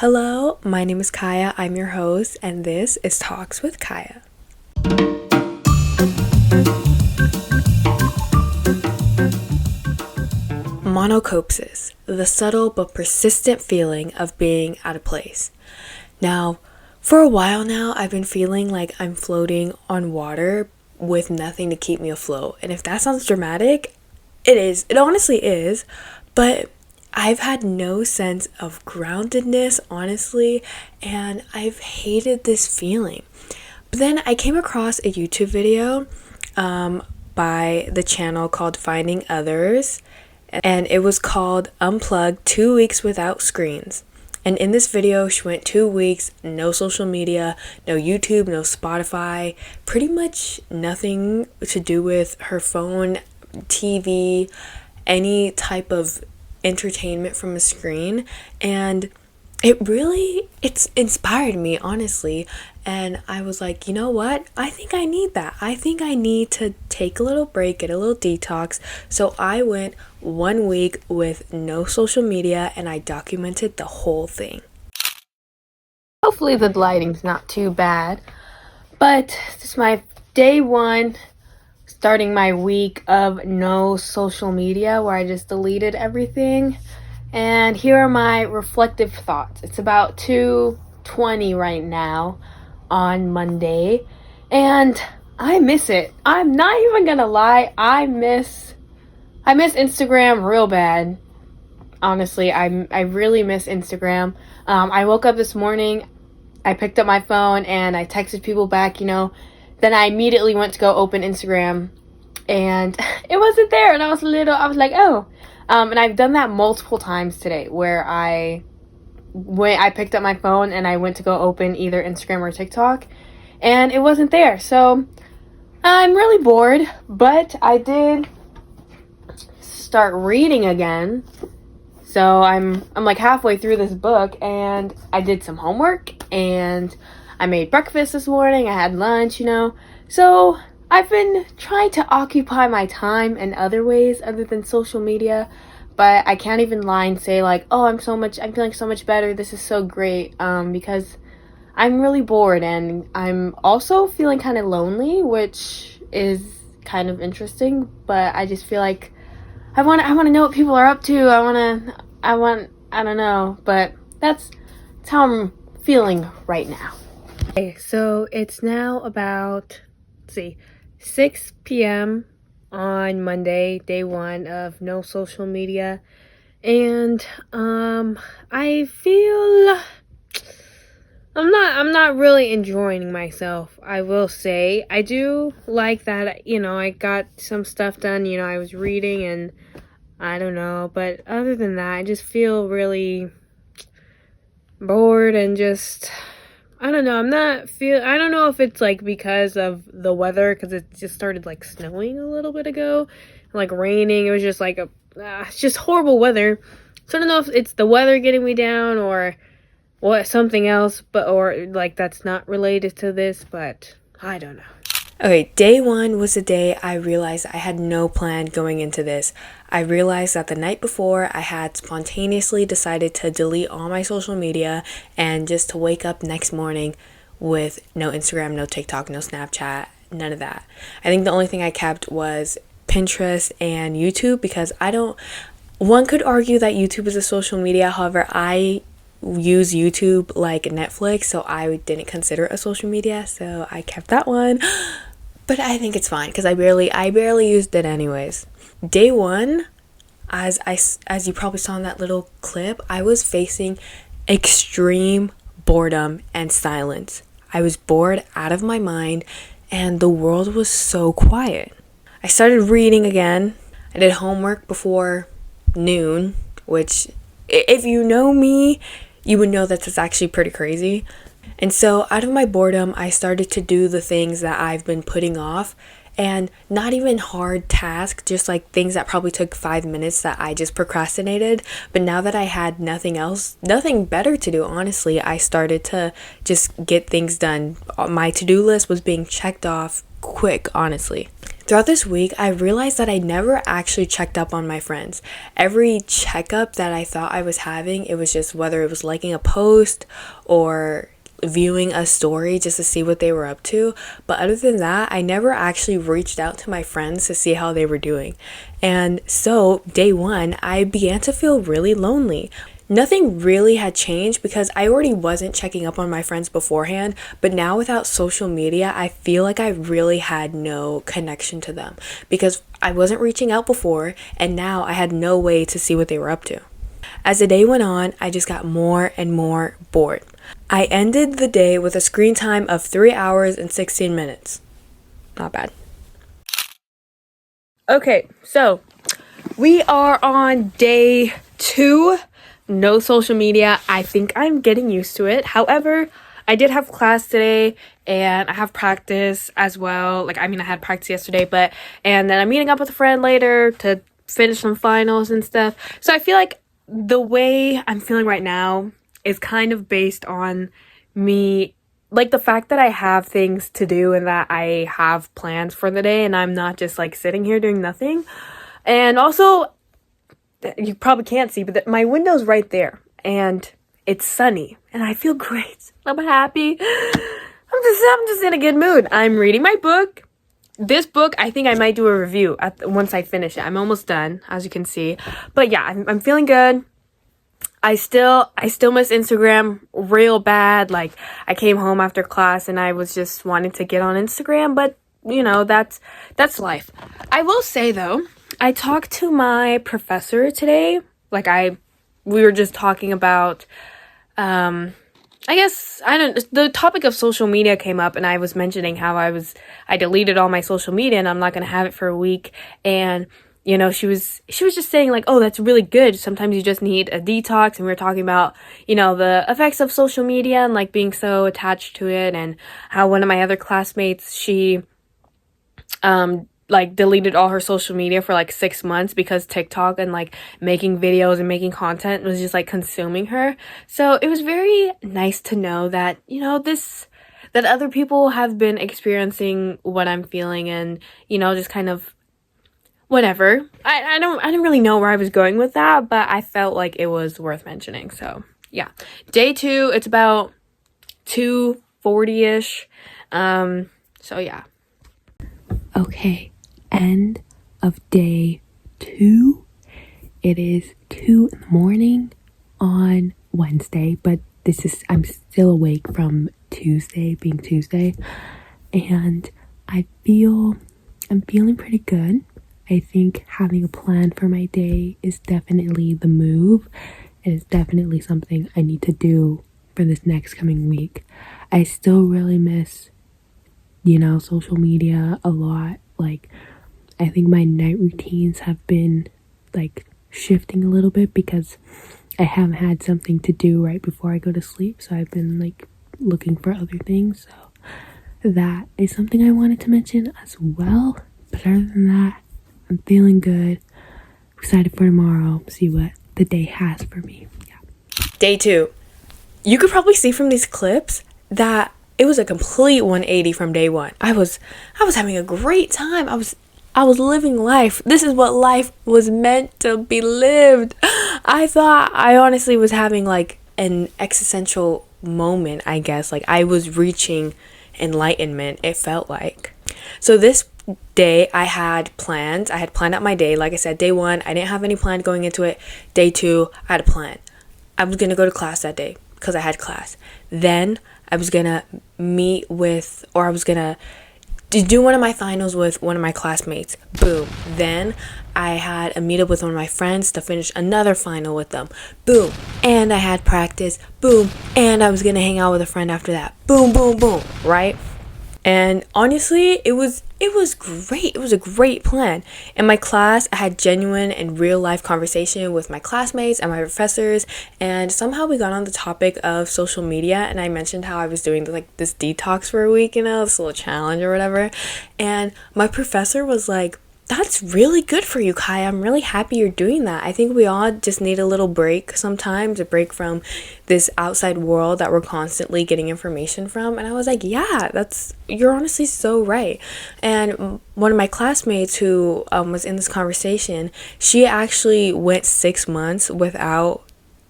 Hello, my name is Kaya. I'm your host, and this is Talks with Kaya. Monocopsis, the subtle but persistent feeling of being out of place. Now, for a while now, I've been feeling like I'm floating on water with nothing to keep me afloat. And if that sounds dramatic, it is. It honestly is. But I've had no sense of groundedness, honestly, and I've hated this feeling. But then I came across a YouTube video by the channel called Finding Others, and it was called Unplugged 2 Weeks Without Screens. And in this video, she went 2 weeks, no social media, no YouTube, no Spotify, pretty much nothing to do with her phone, TV, any type of entertainment from a screen. And it's inspired me, honestly. And I was like, you know what? I think I need that. I think I need to take a little break, get a little detox. So I went 1 week with no social media and I documented the whole thing. Hopefully the lighting's not too bad. But this is my day one, starting my week of no social media where I just deleted everything. And here are my reflective thoughts. It's about 2:20 right now on Monday, and I miss it. I'm not even gonna lie, I miss Instagram real bad. Honestly, I really miss Instagram. I woke up this morning, I picked up my phone and I texted people back, then I immediately went to go open Instagram and it wasn't there, and I was like, oh. And I've done that multiple times today where I picked up my phone and I went to go open either Instagram or TikTok and it wasn't there. So I'm really bored, but I did start reading again. So I'm like halfway through this book and I did some homework and I made breakfast this morning. I had lunch, So I've been trying to occupy my time in other ways other than social media, but I can't even lie and say like, oh, I'm feeling so much better. This is so great, because I'm really bored and I'm also feeling kind of lonely, which is kind of interesting, but I just feel like I want to know what people are up to. I don't know, but that's how I'm feeling right now. Okay, so it's now about, 6 p.m. on Monday, day one of no social media, and I feel I'm not really enjoying myself. I will say I do like that, I got some stuff done. I was reading and I don't know, but other than that, I just feel really bored and just, I don't know. I don't know if it's like because of the weather, because it just started like snowing a little bit ago, like raining. It was just like it's just horrible weather. So I don't know if it's the weather getting me down or what, something else, or like that's not related to this, but I don't know. Okay, day one was the day I realized I had no plan going into this. I realized that the night before I had spontaneously decided to delete all my social media and just to wake up next morning with no Instagram, no TikTok, no Snapchat, none of that. I think the only thing I kept was Pinterest and YouTube, because one could argue that YouTube is a social media. However, I use YouTube like Netflix, so I didn't consider it a social media, so I kept that one. But I think it's fine because I barely used it anyways. Day one, as you probably saw in that little clip, I was facing extreme boredom and silence. I was bored out of my mind and the world was so quiet. I started reading again. I did homework before noon, which if you know me, you would know that that's actually pretty crazy. And so out of my boredom, I started to do the things that I've been putting off, and not even hard tasks, just like things that probably took 5 minutes that I just procrastinated. But now that I had nothing better to do, honestly, I started to just get things done. My to-do list was being checked off quick, honestly. throughout this week, I realized that I never actually checked up on my friends. Every checkup that I thought I was having, it was just whether it was liking a post or viewing a story just to see what they were up to. But other than that, I never actually reached out to my friends to see how they were doing. And so, day one, I began to feel really lonely. Nothing really had changed because I already wasn't checking up on my friends beforehand, but now without social media, I feel like I really had no connection to them because I wasn't reaching out before, and now I had no way to see what they were up to. As the day went on, I just got more and more bored. I ended the day with a screen time of 3 hours and 16 minutes. Not bad. Okay, so we are on day 2. No social media. I think I'm getting used to it. However, I did have class today and I have practice as well. I had practice yesterday, and then I'm meeting up with a friend later to finish some finals and stuff. So I feel like the way I'm feeling right now is kind of based on me, the fact that I have things to do and that I have plans for the day and I'm not just sitting here doing nothing. And also, you probably can't see, but my window's right there and it's sunny and I feel great. I'm happy. I'm just in a good mood. I'm reading my book. This book, I think I might do a review once I finish it. I'm almost done, as you can see. But yeah, I'm feeling good. I still miss Instagram real bad. I came home after class and I was just wanting to get on Instagram, but that's life. I will say though, I talked to my professor today. We were just talking about, the topic of social media came up and I was mentioning how I deleted all my social media and I'm not going to have it for a week. And, she was just saying oh, that's really good. Sometimes you just need a detox. And we were talking about, the effects of social media and being so attached to it, and how one of my other classmates, she, deleted all her social media for 6 months because TikTok and making videos and making content was just consuming her. So it was very nice to know that, that other people have been experiencing what I'm feeling, and, just kind of whatever. I didn't really know where I was going with that, but I felt like it was worth mentioning. So yeah. Day 2, it's about 2:40ish. So yeah. Okay. End of day 2. It is 2 in the morning on Wednesday, but I'm still awake from Tuesday, being Tuesday, and I'm feeling pretty good. I think having a plan for my day is definitely the move. It is definitely something I need to do for this next coming week. I still really miss, social media a lot. I think my night routines have been shifting a little bit because I haven't had something to do right before I go to sleep. So I've been looking for other things. So that is something I wanted to mention as well. But other than that, I'm feeling good. Excited for tomorrow. See what the day has for me. Yeah. Day 2. You could probably see from these clips that it was a complete 180 from day 1. I was having a great time. I was living life. This is what life was meant to be lived. I honestly was having an existential moment, I guess. I was reaching enlightenment, it felt like. So this day I had plans. I had planned out my day. Like I said, day 1, I didn't have any plan going into it. Day 2, I had a plan. I was going to go to class that day because I had class. Then I was going to do one of my finals with one of my classmates. Boom. Then I had a meetup with one of my friends to finish another final with them. Boom. And I had practice. Boom. And I was going to hang out with a friend after that. Boom, boom, boom. Right? And honestly, it was great. It was a great plan. In my class, I had genuine and real life conversation with my classmates and my professors, and somehow we got on the topic of social media, and I mentioned how I was doing this detox for a week, this little challenge or whatever. And my professor was that's really good for you, Kai. I'm really happy you're doing that. I think we all just need a little break sometimes, a break from this outside world that we're constantly getting information from. And I was like, yeah, you're honestly so right. And one of my classmates who was in this conversation, she actually went 6 months without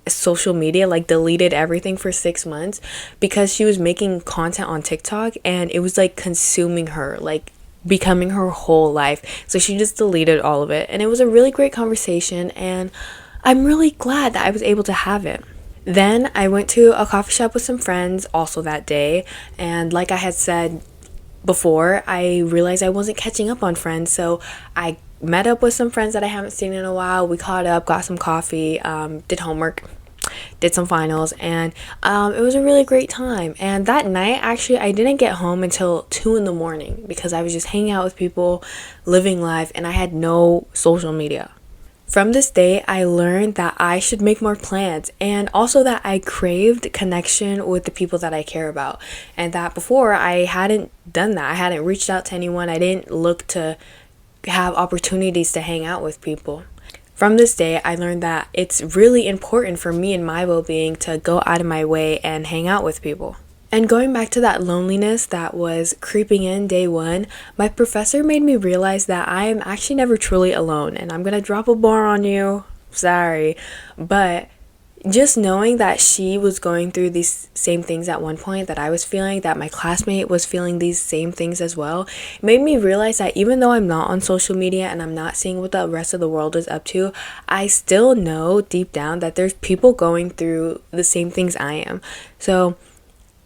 social media, like deleted everything for 6 months because she was making content on TikTok and it was like consuming her, like becoming her whole life. So she just deleted all of it. And it was a really great conversation, and I'm really glad that I was able to have it. Then I went to a coffee shop with some friends also that day, and like I had said before, I realized I wasn't catching up on friends, so I met up with some friends that I haven't seen in a while. We caught up, got some coffee, did homework, did some finals, and it was a really great time. And that night, actually, I didn't get home until 2 in the morning because I was just hanging out with people, living life, and I had no social media. From this day, I learned that I should make more plans, and also that I craved connection with the people that I care about. And that before, I hadn't done that. I hadn't reached out to anyone. I didn't look to have opportunities to hang out with people. From this day, I learned that it's really important for me and my well-being to go out of my way and hang out with people. And going back to that loneliness that was creeping in day one, my professor made me realize that I am actually never truly alone. And I'm going to drop a bar on you. Sorry. But just knowing that she was going through these same things at one point that I was feeling, that my classmate was feeling these same things as well, made me realize that even though I'm not on social media and I'm not seeing what the rest of the world is up to, I still know deep down that there's people going through the same things I am. So,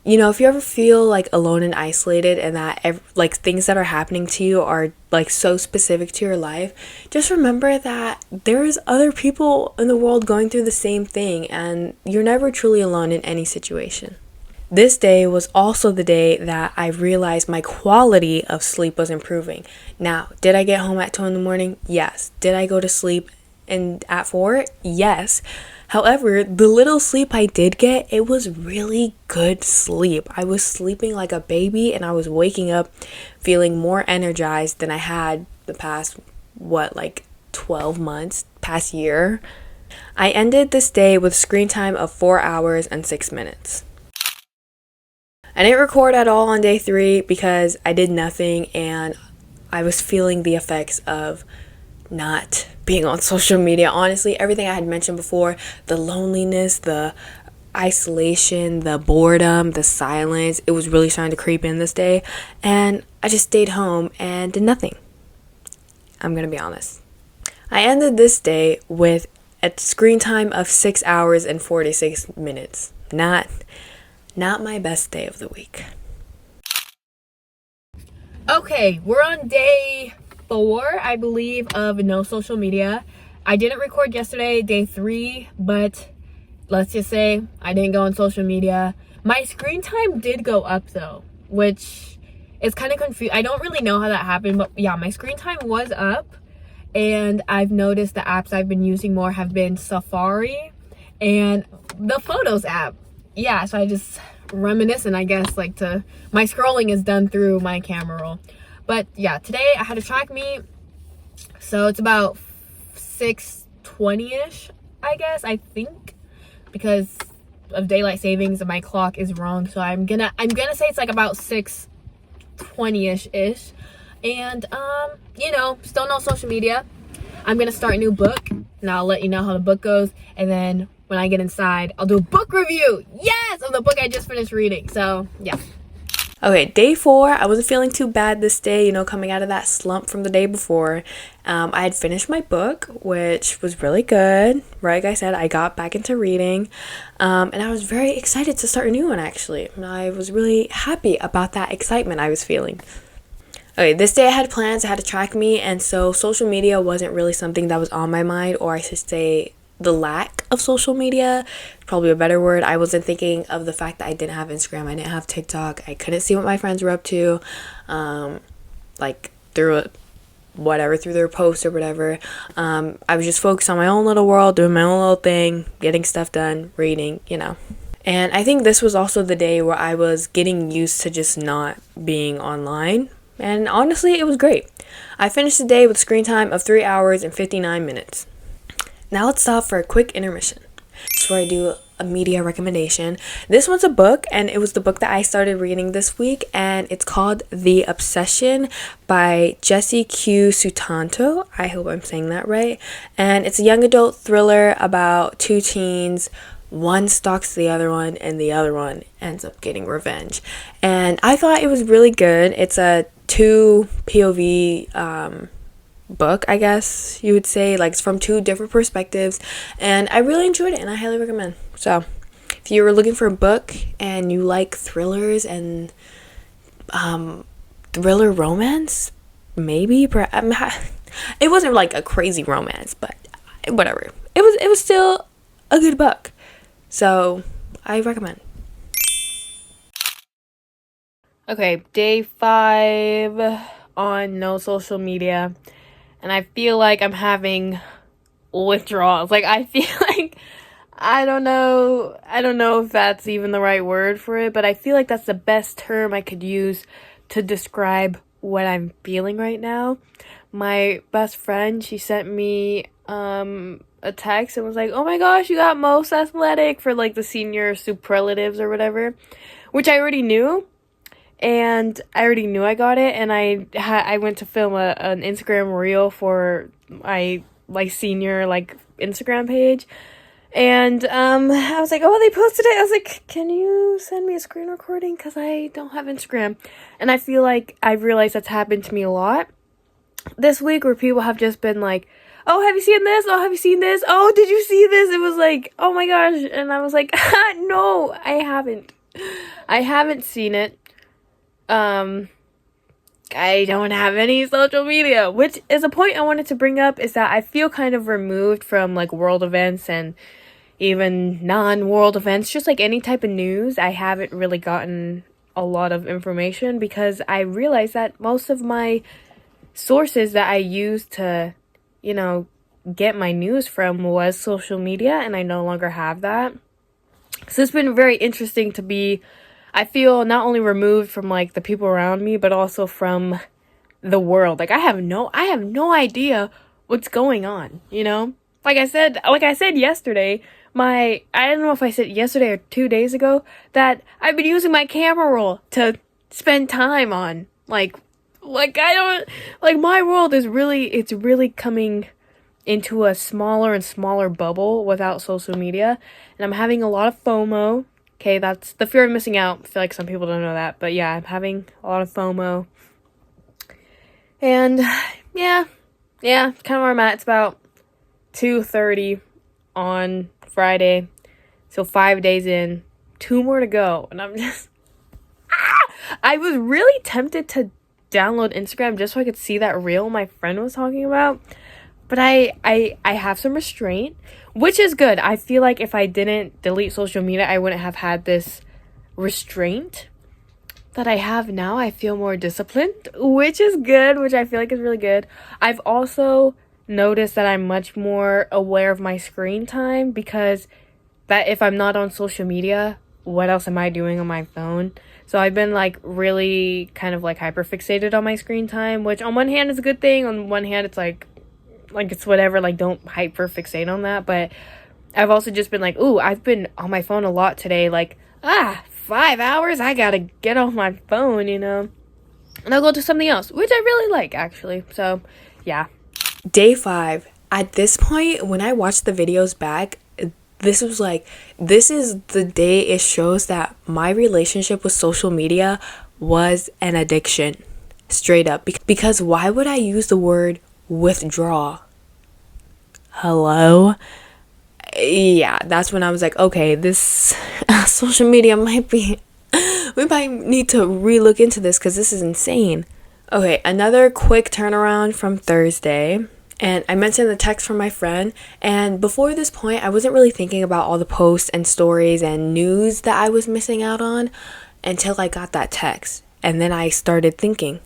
if you ever feel like alone and isolated and that like things that are happening to you are like so specific to your life, just remember that there's other people in the world going through the same thing, and you're never truly alone in any situation. This day was also the day that I realized my quality of sleep was improving. Now, did I get home at 2 in the morning? Yes. Did I go to sleep at 4? Yes. However, the little sleep I did get, it was really good sleep. I was sleeping like a baby, and I was waking up feeling more energized than I had the past, 12 months, past year. I ended this day with screen time of 4 hours and 6 minutes. I didn't record at all on day 3 because I did nothing, and I was feeling the effects of not being on social media. Honestly, everything I had mentioned before, the loneliness, the isolation, the boredom, the silence, it was really starting to creep in this day, and I just stayed home and did nothing. I'm gonna be honest. I ended this day with a screen time of 6 hours and 46 minutes. Not my best day of the week. Okay, we're on day 4, I believe, of no social media. I didn't record yesterday, day 3, but let's just say I didn't go on social media. My screen time did go up though, which is kind of confusing. I don't really know how that happened, but yeah, my screen time was up, and I've noticed the apps I've been using more have been Safari and the Photos app. Yeah, so I just reminiscent, I guess, my scrolling is done through my camera roll. But yeah, today I had a track meet, so it's about 6:20ish, I guess, I think, because of daylight savings and my clock is wrong, so I'm gonna say it's like about 6:20ish. And still no social media. I'm gonna start a new book, and I'll let you know how the book goes, and then when I get inside, I'll do a book review, yes, of the book I just finished reading. So yeah. Okay, day 4, I wasn't feeling too bad this day, coming out of that slump from the day before. I had finished my book, which was really good. Like I said, I got back into reading, and I was very excited to start a new one, actually. And I was really happy about that excitement I was feeling. Okay, this day I had plans, I had to track me, and so social media wasn't really something that was on my mind, or I should say the lack of social media, probably a better word. I wasn't thinking of the fact that I didn't have Instagram, I didn't have TikTok, I couldn't see what my friends were up to, through their posts or whatever. I was just focused on my own little world, doing my own little thing, getting stuff done, reading, And I think this was also the day where I was getting used to just not being online and honestly, it was great. I finished the day with screen time of 3 hours and 59 minutes. Now let's stop for a quick intermission. This is where I do a media recommendation. This one's a book, and it was the book that I started reading this week, and it's called The Obsession by Jesse Q. Sutanto. I hope I'm saying that right. And it's a young adult thriller about two teens. One stalks the other one, and the other one ends up getting revenge. And I thought it was really good. It's a 2 POV book, I guess you would say. Like, it's from 2 different perspectives, and I really enjoyed it, and I highly recommend. So if you were looking for a book and you like thrillers and thriller romance, maybe it wasn't like a crazy romance, but whatever, it was still a good book, so I recommend. Okay, day 5 on no social media, and I feel like I'm having withdrawals. Like, I feel like I don't know if that's even the right word for it, but I feel like that's the best term I could use to describe what I'm feeling right now. My best friend, she sent me a text and was like, "Oh my gosh, you got most athletic," for like the senior superlatives or whatever, which I already knew. And I already knew I got it, and I went to film an Instagram reel for my senior Instagram page, and I was like, "Oh, they posted it." I was like, "Can you send me a screen recording, because I don't have Instagram?" And I feel like I've realized that's happened to me a lot this week, where people have just been like, "Oh, have you seen this? Oh, have you seen this? Oh, did you see this?" It was like, "Oh my gosh," and I was like, "No, I haven't seen it." I don't have any social media, which is a point I wanted to bring up, is that I feel kind of removed from world events and even non-world events, just any type of news. I haven't really gotten a lot of information because I realized that most of my sources that I used to, get my news from was social media, and I no longer have that. So it's been very interesting to be, I feel, not only removed from the people around me, but also from the world. I have no idea what's going on, Like I said yesterday, I don't know if I said yesterday or 2 days ago, that I've been using my camera roll to spend time on. I don't, my world is really coming into a smaller and smaller bubble without social media, and I'm having a lot of FOMO. Okay, that's the fear of missing out. I feel like some people don't know that, but yeah, I'm having a lot of FOMO. And yeah, kind of where I'm at. It's about 2:30 on Friday, so 5 days in, 2 more to go, and I'm just I was really tempted to download Instagram just so I could see that reel my friend was talking about, but I have some restraint, which is good. I feel like if I didn't delete social media, I wouldn't have had this restraint that I have now. I feel more disciplined, which is good, which I feel like is really good. I've also noticed that I'm much more aware of my screen time, because that if I'm not on social media, what else am I doing on my phone? So I've been really kind of hyper fixated on my screen time, which on one hand is a good thing. On one hand, it's it's whatever, don't hyper fixate on that. But I've also just been ooh, I've been on my phone a lot today. 5 hours, I gotta get off my phone, and I'll go do something else, which I really like, actually. So yeah. Day 5. At this point, when I watched the videos back, this is the day it shows that my relationship with social media was an addiction, straight up. Because why would I use the word withdraw? Hello? Yeah, that's when I was like, okay, this social media we might need to relook into this, because this is insane. Okay, another quick turnaround from Thursday. And I mentioned the text from my friend, and before this point, I wasn't really thinking about all the posts and stories and news that I was missing out on until I got that text. And then I started thinking,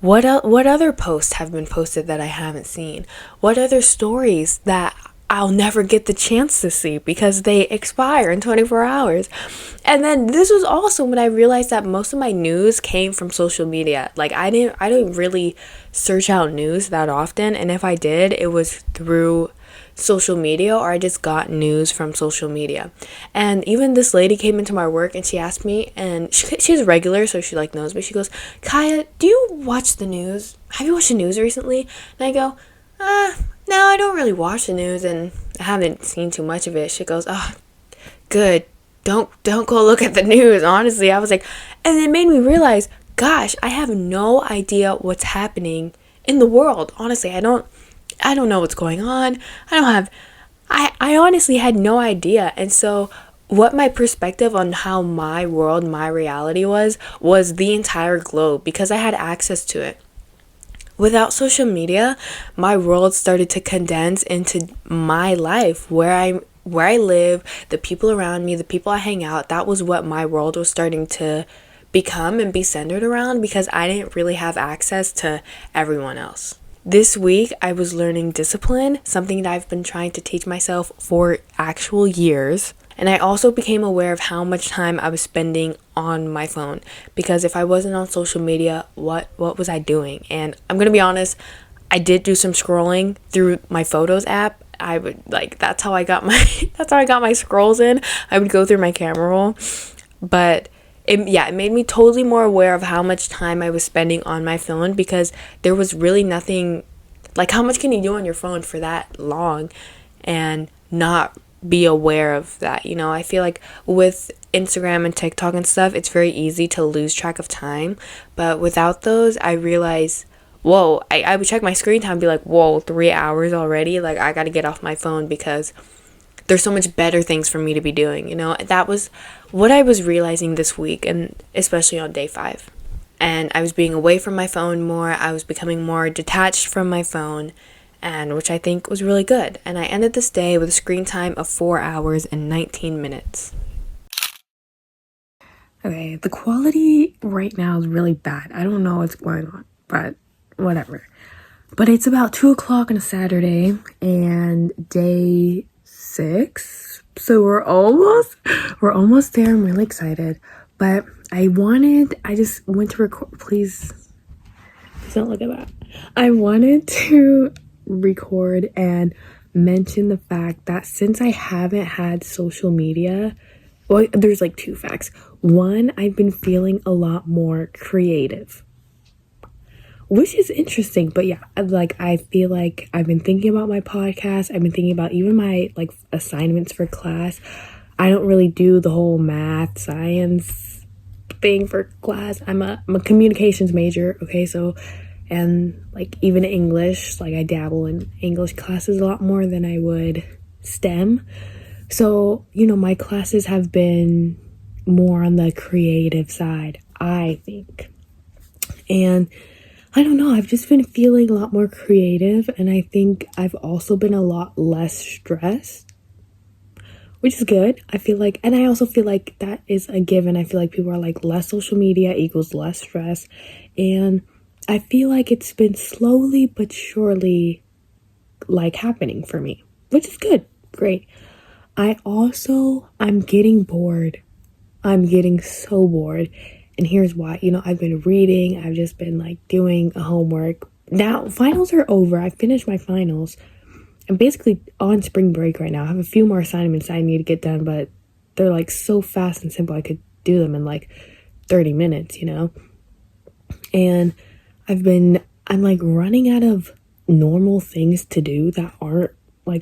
what other posts have been posted that I haven't seen? What other stories that I'll never get the chance to see because they expire in 24 hours. And then this was also when I realized that most of my news came from social media. Like I didn't really search out news that often, and if I did, it was through social media, or I just got news from social media. And even this lady came into my work and she asked me, and she's a regular, so she like knows me. She goes, Kaya, do you watch the news? Have you watched the news recently? And I go, no, I don't really watch the news and I haven't seen too much of it. She goes, oh, good. Don't go look at the news. Honestly, I was like, and it made me realize, gosh, I have no idea what's happening in the world. Honestly, I don't know what's going on. I honestly had no idea. And so what my perspective on how my world, my reality was the entire globe, because I had access to it. Without social media, my world started to condense into my life, where I live, the people around me, the people I hang out. That was what my world was starting to become and be centered around, because I didn't really have access to everyone else. This week, I was learning discipline, something that I've been trying to teach myself for actual years. And I also became aware of how much time I was spending on my phone, because if I wasn't on social media, what was I doing? And I'm going to be honest, I did do some scrolling through my Photos app. I would that's how I got my scrolls in. I would go through my camera roll, but it made me totally more aware of how much time I was spending on my phone, because there was really nothing, like, how much can you do on your phone for that long and not be aware of that? I feel like with Instagram and TikTok and stuff, it's very easy to lose track of time, but without those, I realized, whoa, I would check my screen time and be like, whoa, 3 hours already? Like, I gotta get off my phone because there's so much better things for me to be doing. That was what I was realizing this week, and especially on day 5. And I was being away from my phone more. I was becoming more detached from my phone, and which I think was really good. And I ended this day with a screen time of 4 hours and 19 minutes. Okay, the quality right now is really bad. I don't know what's going on, but whatever. But it's about 2 o'clock on a Saturday, and day 6, so we're almost there. I'm really excited, but I just went to record. Please don't look at that. I wanted to record and mention the fact that since I haven't had social media, well, there's like 2 facts. One, I've been feeling a lot more creative, which is interesting. But yeah, I feel like I've been thinking about my podcast. I've been thinking about even my assignments for class. I don't really do the whole math, science thing for class. I'm a communications major, okay? So, and even English, I dabble in English classes a lot more than I would STEM. So, my classes have been more on the creative side, I think. And I don't know, I've just been feeling a lot more creative, and I think I've also been a lot less stressed, which is good. I feel like, and I also feel like that is a given. I feel like people are less social media equals less stress, and I feel like it's been slowly but surely happening for me, which is good. Great. I'm getting bored. I'm getting so bored. And here's why. I've been reading. I've just been doing a homework. Now, finals are over. I finished my finals. I'm basically on spring break right now. I have a few more assignments I need to get done, but they're so fast and simple. I could do them in 30 minutes, And I'm running out of normal things to do that aren't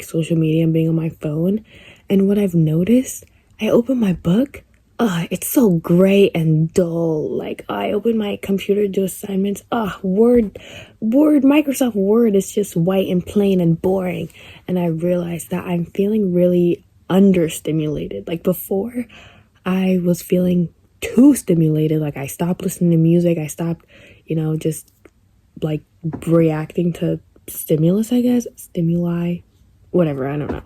social media and being on my phone. And what I've noticed, I open my book, it's so gray and dull. I open my computer to do assignments, Microsoft Word is just white and plain and boring. And I realized that I'm feeling really understimulated. Before, I was feeling too stimulated. I stopped listening to music. I stopped, just reacting to stimulus, I guess, stimuli, whatever, I don't know.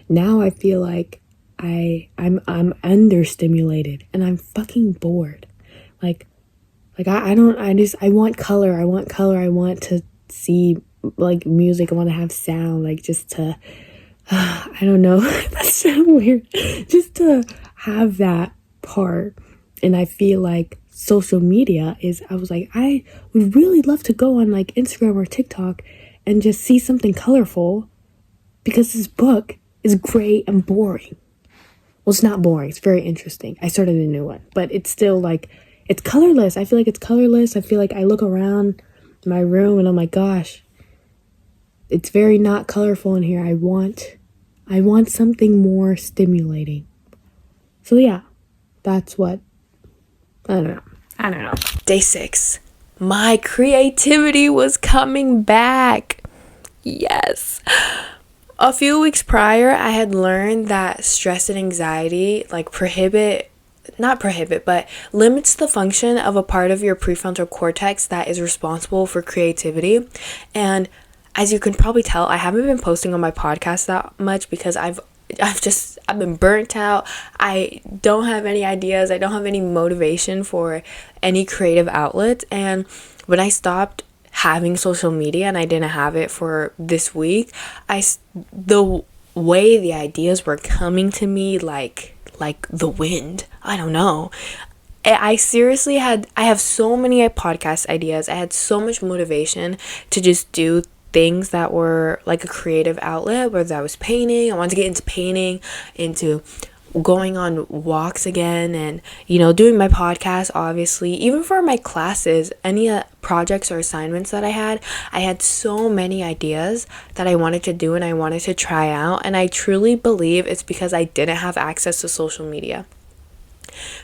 Now I feel like I'm understimulated and I'm fucking bored. I want color. I want to see music. I want to have sound, I don't know. That's so weird. Just to have that part. And I feel like social media is, I was like, I would really love to go on like Instagram or TikTok and just see something colorful because this book is gray and boring. Well, it's not boring. It's very interesting. I started a new one, but it's still like, it's colorless. I feel like it's colorless. I feel like I look around my room and I'm like, gosh, it's very not colorful in here. I want something more stimulating. So yeah, that's what, I don't know. Day 6. My creativity was coming back. Yes. A few weeks prior, I had learned that stress and anxiety like limits the function of a part of your prefrontal cortex that is responsible for creativity. And as you can probably tell, I haven't been posting on my podcast that much because I've been burnt out. I don't have any ideas. I don't have any motivation for any creative outlets. And when I stopped having social media and I didn't have it for this week, the way the ideas were coming to me like the wind. I don't know. I have so many podcast ideas. I had so much motivation to just do things that were like a creative outlet, whether that was painting. I wanted to get into painting, into going on walks again, and doing my podcast. Obviously, even for my classes, any projects or assignments that I had so many ideas that I wanted to do and I wanted to try out, and I truly believe it's because I didn't have access to social media.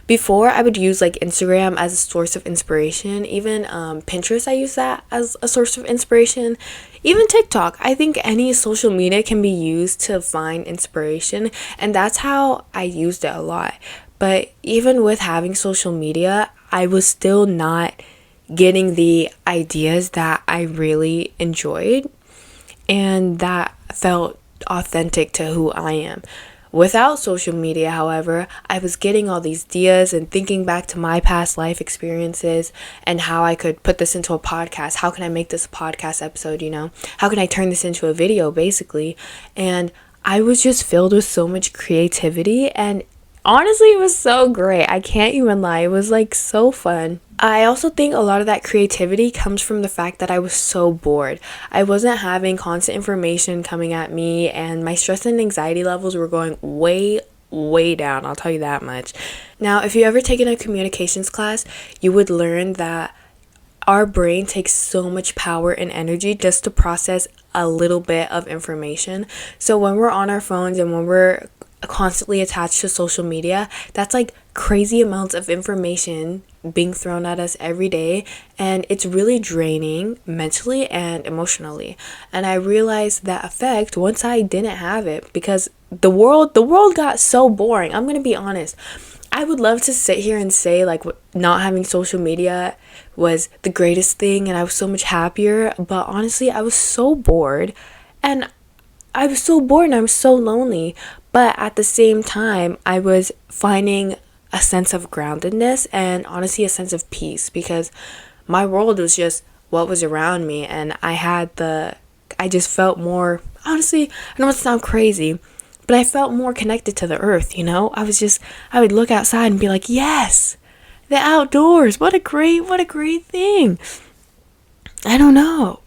Before, I would use like Instagram as a source of inspiration. Even Pinterest, I use that as a source of inspiration. Even TikTok. I think any social media can be used to find inspiration, and that's how I used it a lot. But even with having social media, I was still not getting the ideas that I really enjoyed and that felt authentic to who I am. Without social media, however, I was getting all these ideas and thinking back to my past life experiences and how I could put this into a podcast. How can I make this a podcast episode, How can I turn this into a video, basically? And I was just filled with so much creativity, and honestly, it was so great. I can't even lie. It was like so fun. I also think a lot of that creativity comes from the fact that I was so bored. I wasn't having constant information coming at me, and my stress and anxiety levels were going way, way down. I'll tell you that much. Now, if you ever taken a communications class, you would learn that our brain takes so much power and energy just to process a little bit of information. So when we're on our phones and when we're constantly attached to social media, that's like crazy amounts of information being thrown at us every day, and it's really draining mentally and emotionally. And I realized that effect once I didn't have it, because the world got so boring. I'm gonna be honest. I would love to sit here and say like not having social media was the greatest thing and I was so much happier, but honestly, I was so bored and I was so lonely. But at the same time, I was finding a sense of groundedness and honestly a sense of peace, because my world was just what was around me, and I just felt more, honestly, I don't want to sound crazy, but I felt more connected to the earth, I would look outside and be like, yes, the outdoors, what a great thing. I don't know.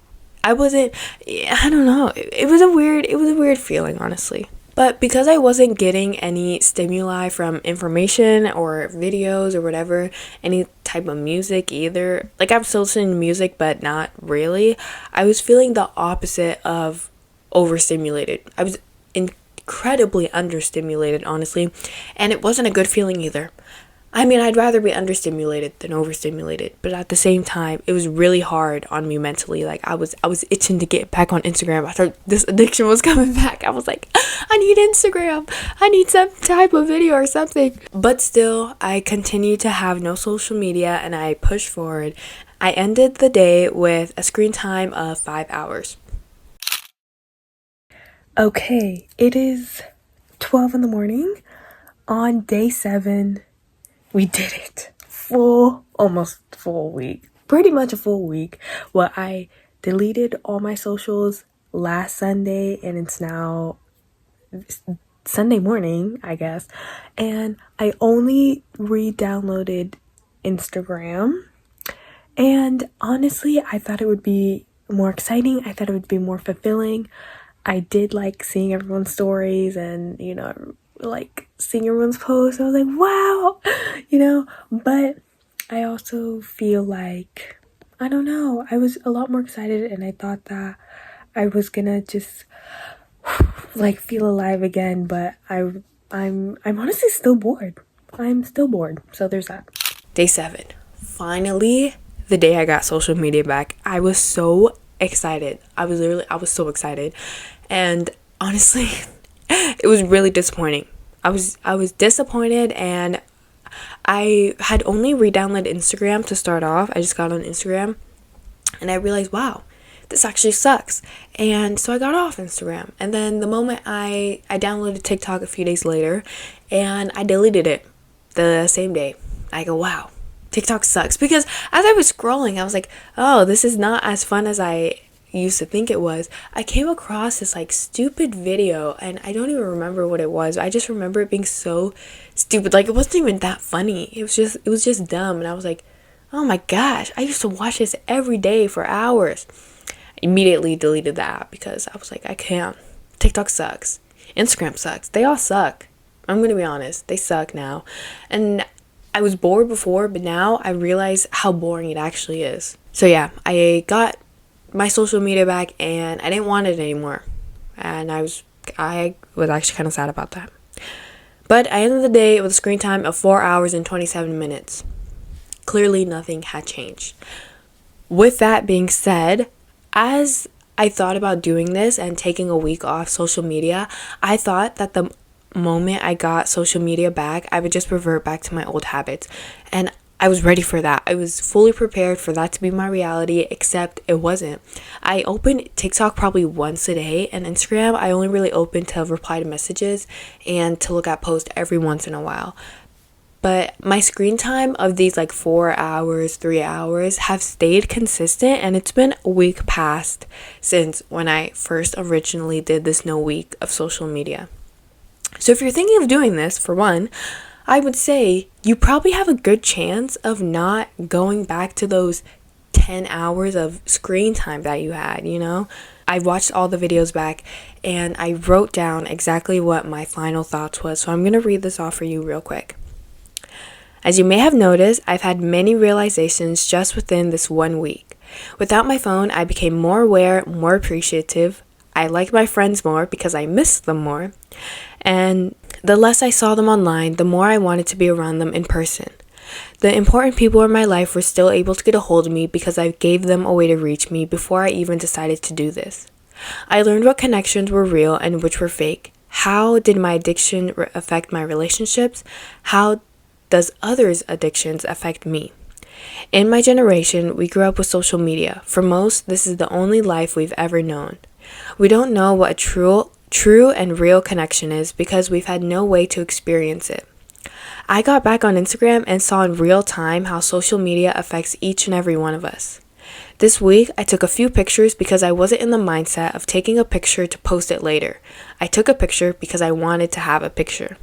I don't know. It was a weird feeling, honestly. But because I wasn't getting any stimuli from information or videos or whatever, any type of music either, like I'm still listening to music, but not really, I was feeling the opposite of overstimulated. I was incredibly understimulated, honestly, and it wasn't a good feeling either. I mean, I'd rather be understimulated than overstimulated, but at the same time, it was really hard on me mentally. Like I was itching to get back on Instagram. I thought this addiction was coming back. I was like, I need Instagram. I need some type of video or something. But still, I continued to have no social media and I pushed forward. I ended the day with a screen time of 5 hours. Okay, it is 12 in the morning on day 7. We did it. Almost full week. Pretty much a full week. Well, I deleted all my socials last Sunday and it's now Sunday morning, I guess, and I only re-downloaded Instagram. And honestly, I thought it would be more exciting. I thought it would be more fulfilling. I did like seeing everyone's stories and, like seeing everyone's posts. I was like, wow, but I also feel like, I don't know, I was a lot more excited, and I thought that I was gonna just like feel alive again, but I'm honestly still bored. I'm still bored. So there's that. Day 7. Finally, the day I got social media back. I was so excited. I was so excited. And honestly, it was really disappointing. I was disappointed, and I had only re-downloaded Instagram to start off. I just got on Instagram and I realized, wow, this actually sucks. And so I got off Instagram. And then the moment I downloaded TikTok a few days later, and I deleted it the same day. I go, wow, TikTok sucks. Because as I was scrolling, I was like, oh, this is not as fun as I used to think it was. I came across this like stupid video, and I don't even remember what it was. I just remember it being so stupid. Like, it wasn't even that funny. It was just dumb. And I was like, oh my gosh, I used to watch this every day for hours. Immediately deleted the app because I was like, I can't. TikTok sucks. Instagram sucks. They all suck. I'm gonna be honest. They suck now. And I was bored before, but now I realize how boring it actually is. So yeah, I got my social media back, and I didn't want it anymore. And I was actually kind of sad about that. But at the end of the day, with a screen time of 4 hours and 27 minutes. Clearly nothing had changed. With that being said, as I thought about doing this and taking a week off social media, I thought that the moment I got social media back, I would just revert back to my old habits. And I was ready for that. I was fully prepared for that to be my reality, except it wasn't. I opened TikTok probably once a day, and Instagram I only really opened to reply to messages and to look at posts every once in a while. But my screen time of these like 4 hours, 3 hours have stayed consistent, and it's been a week past since when I first originally did this no week of social media. So if you're thinking of doing this, for one, I would say you probably have a good chance of not going back to those 10 hours of screen time that you had, I watched all the videos back, and I wrote down exactly what my final thoughts was. So I'm going to read this off for you real quick. As you may have noticed, I've had many realizations just within this 1 week. Without my phone, I became more aware, more appreciative. I liked my friends more because I missed them more. And the less I saw them online, the more I wanted to be around them in person. The important people in my life were still able to get a hold of me because I gave them a way to reach me before I even decided to do this. I learned what connections were real and which were fake. How did my addiction affect my relationships? How does others' addictions affect me? In my generation, we grew up with social media. For most, this is the only life we've ever known. We don't know what a true and real connection is because we've had no way to experience it. I got back on Instagram and saw in real time how social media affects each and every one of us. This week, I took a few pictures because I wasn't in the mindset of taking a picture to post it later. I took a picture because I wanted to have a picture.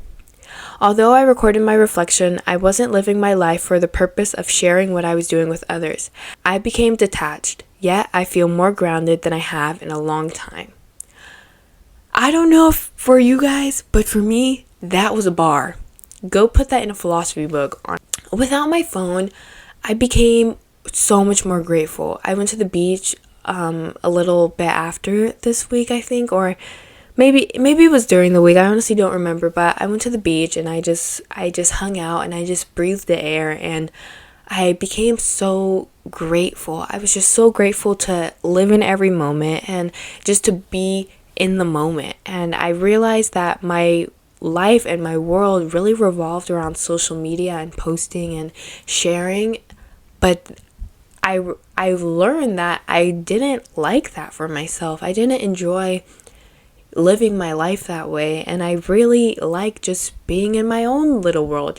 Although I recorded my reflection, I wasn't living my life for the purpose of sharing what I was doing with others. I became detached, yet I feel more grounded than I have in a long time. I don't know if for you guys, but for me, that was a bar. Go put that in a philosophy book. Without my phone, I became so much more grateful. I went to the beach a little bit after this week, I think, or maybe it was during the week. I honestly don't remember, but I went to the beach and I just hung out and I just breathed the air, and I became so grateful. I was just so grateful to live in every moment and just to be in the moment. And I realized that my life and my world really revolved around social media and posting and sharing, but I learned that I didn't like that for myself. I didn't enjoy living my life that way, and I really like just being in my own little world,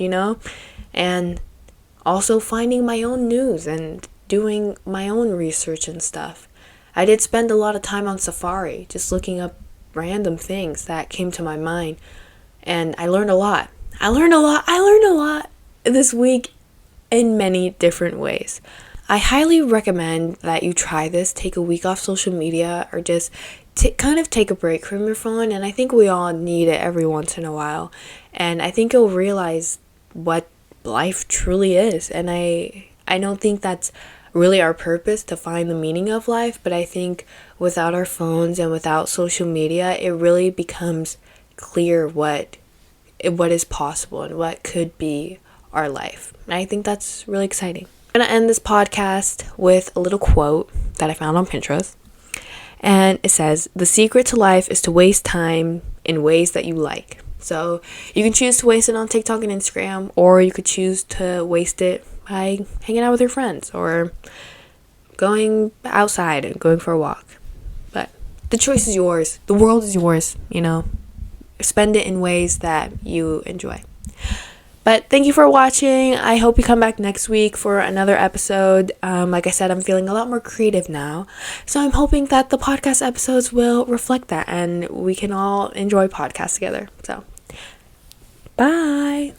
and also finding my own news and doing my own research and stuff. I did spend a lot of time on Safari, just looking up random things that came to my mind. And I learned a lot. I learned a lot this week in many different ways. I highly recommend that you try this. Take a week off social media, or just kind of take a break from your phone. And I think we all need it every once in a while. And I think you'll realize what life truly is. And I don't think that's really our purpose, to find the meaning of life, but I think without our phones and without social media, it really becomes clear what is possible and what could be our life. And I think that's really exciting. I'm going to end this podcast with a little quote that I found on Pinterest. And it says, "The secret to life is to waste time in ways that you like." So you can choose to waste it on TikTok and Instagram, or you could choose to waste it by hanging out with your friends or going outside and going for a walk. But the choice is yours. The world is yours, Spend it in ways that you enjoy. But thank you for watching. I hope you come back next week for another episode. Like I said, I'm feeling a lot more creative now. So I'm hoping that the podcast episodes will reflect that and we can all enjoy podcasts together. So, bye.